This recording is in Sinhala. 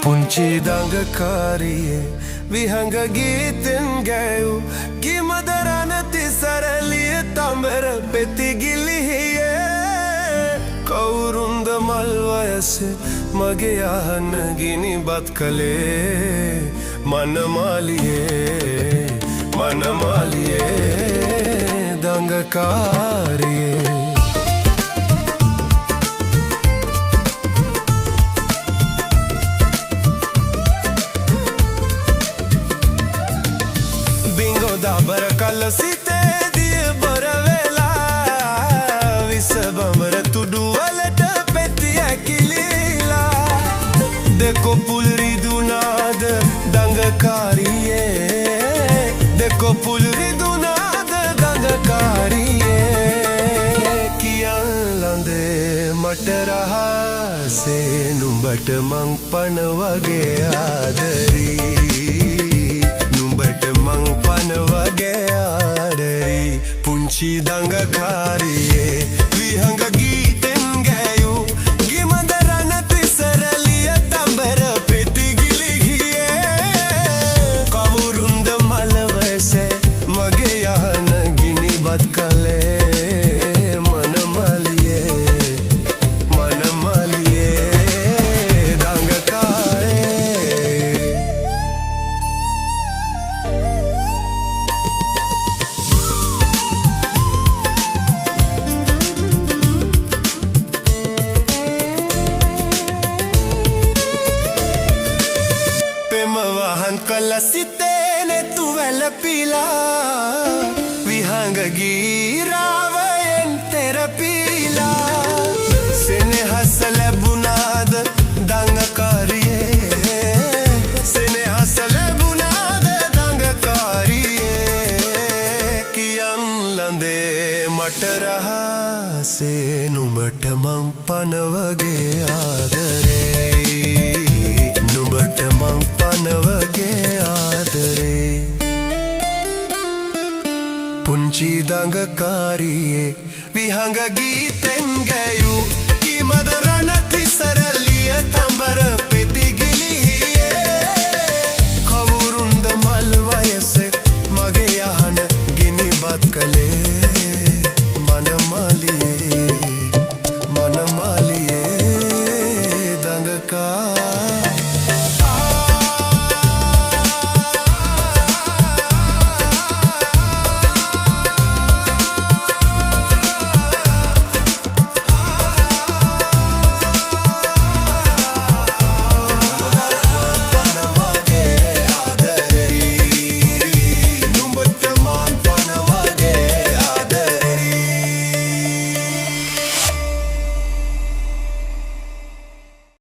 පුංචි දඟකාරියේ විහංග ගීතෙන් ගැයූ කිමදරන තිසරලිය තඹර පෙති ගිලිහියේ කවුරුන්ද මල් වයසේ මගේ යහන ගිනිබත් කළේ මනමාලියේ දඟකාරියේ දබර කල සිතේ දිය බොර වෙලා විස බඹර තුඩු වලට පෙති ඇකිලිලා දෙකොපුල් රිදුනාද දඟකාරියේ දෙකොපුල් රිදුනාද දඟකාරියේ කියන් ලඳේ මට රහසේ නුඹට මං පන වගේ ආදරී පුංචි දඟකාරියේ විහංග ගීතෙන් ගැයූ ගිමදරන තිසරලිය තඹර පෙති ගිලිහියේ කවුරුන්ද මල වයසේ මගේ යහන ගිනිබත් කළේ මනමාලියේ දඟකාරියේ කල සිතේ නෙතු වැළපීලා විහංග ගීරාවයෙන් තෙරපීලා සෙනෙහස ලැබුණාද දඟකාරියේ සෙනෙහස ලැබුණාද දඟකාරියේ කියන් ලඳේ මට රහසේ නුඹට මං පන වගේ ආදරේ නුඹට මං පන වගේ ආදරේ පුංචි දඟකාරියේ විහංග ගීතෙන් ගැයූ